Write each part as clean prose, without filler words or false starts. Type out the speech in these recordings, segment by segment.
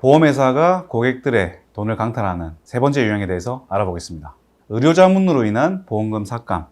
보험회사가 고객들의 돈을 강탈하는 세 번째 유형에 대해서 알아보겠습니다. 의료자문으로 인한 보험금 삭감,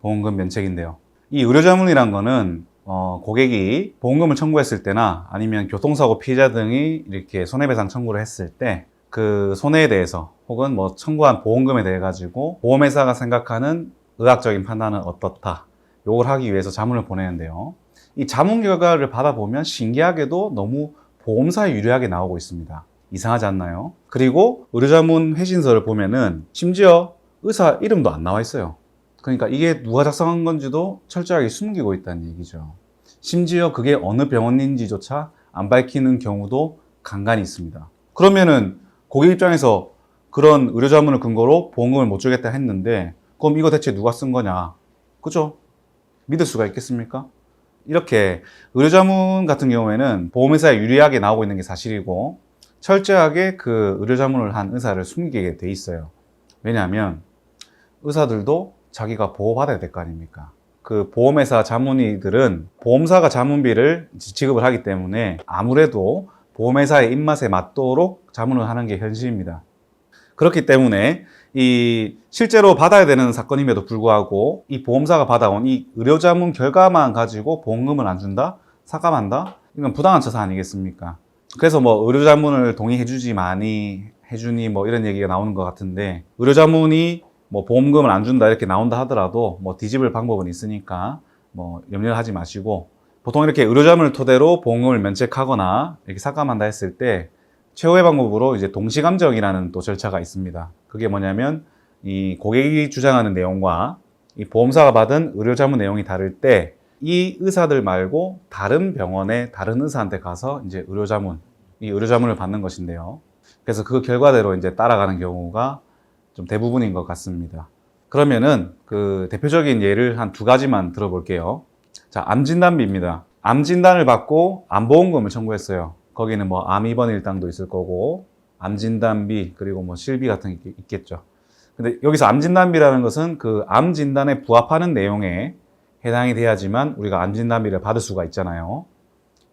보험금 면책인데요. 이 의료자문이란 거는 고객이 보험금을 청구했을 때나 아니면 교통사고 피해자 등이 이렇게 손해배상 청구를 했을 때 그 손해에 대해서 혹은 뭐 청구한 보험금에 대해 가지고 보험회사가 생각하는 의학적인 판단은 어떻다, 요걸 하기 위해서 자문을 보내는데요. 이 자문 결과를 받아보면 신기하게도 너무 보험사에 유리하게 나오고 있습니다. 이상하지 않나요? 그리고 의료자문 회신서를 보면은 심지어 의사 이름도 안 나와 있어요. 그러니까 이게 누가 작성한 건지도 철저하게 숨기고 있다는 얘기죠. 심지어 그게 어느 병원인지조차 안 밝히는 경우도 간간히 있습니다. 그러면은 고객 입장에서 그런 의료자문을 근거로 보험금을 못 주겠다 했는데 그럼 이거 대체 누가 쓴 거냐? 그죠? 믿을 수가 있겠습니까? 이렇게 의료자문 같은 경우에는 보험회사에 유리하게 나오고 있는 게 사실이고 철저하게 그 의료자문을 한 의사를 숨기게 돼 있어요. 왜냐하면 의사들도 자기가 보호받아야 될 거 아닙니까? 그 보험회사 자문의들은 보험사가 자문비를 지급을 하기 때문에 아무래도 보험회사의 입맛에 맞도록 자문을 하는 게 현실입니다. 그렇기 때문에 이 실제로 받아야 되는 사건임에도 불구하고 이 보험사가 받아온 이 의료자문 결과만 가지고 보험금을 안 준다? 삭감한다? 이건 부당한 처사 아니겠습니까? 그래서 뭐 의료자문을 동의해주지 많이 해주니 뭐 이런 얘기가 나오는 것 같은데 의료자문이 뭐 보험금을 안 준다 이렇게 나온다 하더라도 뭐 뒤집을 방법은 있으니까 뭐 염려를 하지 마시고 보통 이렇게 의료자문을 토대로 보험금을 면책하거나 이렇게 삭감한다 했을 때 최후의 방법으로 이제 동시감정이라는 또 절차가 있습니다. 그게 뭐냐면 이 고객이 주장하는 내용과 이 보험사가 받은 의료자문 내용이 다를 때 이 의사들 말고 다른 병원의 다른 의사한테 가서 이제 이 의료자문을 받는 것인데요. 그래서 그 결과대로 이제 따라가는 경우가 좀 대부분인 것 같습니다. 그러면은 그 대표적인 예를 한 두 가지만 들어볼게요. 자, 암진단비입니다. 암진단을 받고 암보험금을 청구했어요. 거기는 뭐 암 입원 일당도 있을 거고 암진단비 그리고 뭐 실비 같은 게 있겠죠. 근데 여기서 암진단비라는 것은 그 암진단에 부합하는 내용에 해당이 돼야지만 우리가 암진단비를 받을 수가 있잖아요.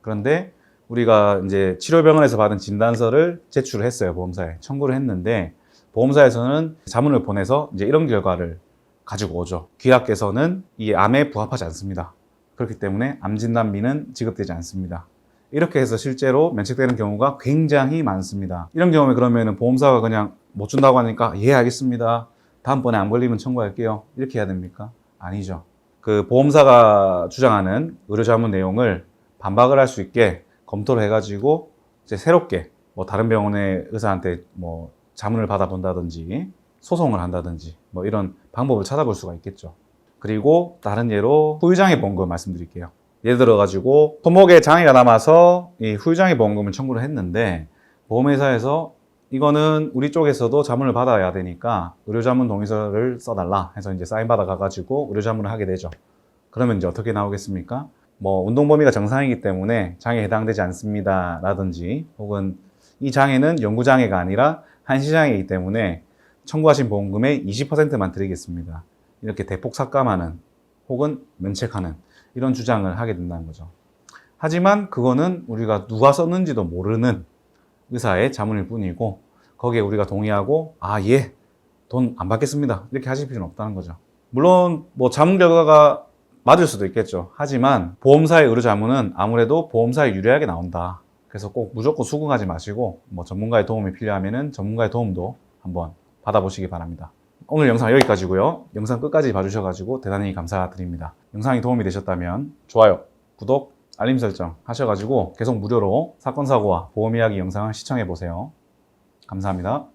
그런데 우리가 이제 치료병원에서 받은 진단서를 제출을 했어요. 보험사에 청구를 했는데 보험사에서는 자문을 보내서 이제 이런 결과를 가지고 오죠. 귀하께서는 이 암에 부합하지 않습니다. 그렇기 때문에 암진단비는 지급되지 않습니다. 이렇게 해서 실제로 면책되는 경우가 굉장히 많습니다. 이런 경우에 그러면 보험사가 그냥 못 준다고 하니까 예 알겠습니다. 다음번에 안 걸리면 청구할게요. 이렇게 해야 됩니까? 아니죠. 그 보험사가 주장하는 의료자문 내용을 반박을 할 수 있게 검토를 해가지고 이제 새롭게 뭐 다른 병원의 의사한테 뭐 자문을 받아본다든지 소송을 한다든지 뭐 이런 방법을 찾아볼 수가 있겠죠. 그리고 다른 예로 후유장애 보험금 말씀드릴게요. 예를 들어 가지고 손목에 장애가 남아서 이 후유장애 보험금을 청구를 했는데 보험회사에서 이거는 우리 쪽에서도 자문을 받아야 되니까 의료자문 동의서를 써달라 해서 이제 사인 받아 가지고 의료자문을 하게 되죠. 그러면 이제 어떻게 나오겠습니까? 뭐 운동 범위가 정상이기 때문에 장애에 해당되지 않습니다 라든지 혹은 이 장애는 영구장애가 아니라 한시장애이기 때문에 청구하신 보험금의 20%만 드리겠습니다. 이렇게 대폭 삭감하는 혹은 면책하는 이런 주장을 하게 된다는 거죠. 하지만 그거는 우리가 누가 썼는지도 모르는 의사의 자문일 뿐이고 거기에 우리가 동의하고 예, 돈 안 받겠습니다 이렇게 하실 필요는 없다는 거죠. 물론 뭐 자문 결과가 맞을 수도 있겠죠. 하지만 보험사의 의료자문은 아무래도 보험사에 유리하게 나온다. 그래서 꼭 무조건 수긍하지 마시고 뭐 전문가의 도움이 필요하면은 전문가의 도움도 한번 받아보시기 바랍니다. 오늘 영상 여기까지고요. 영상 끝까지 봐주셔가지고 대단히 감사드립니다. 영상이 도움이 되셨다면 좋아요, 구독, 알림 설정 하셔가지고 계속 무료로 사건, 사고와 보험 이야기 영상을 시청해보세요. 감사합니다.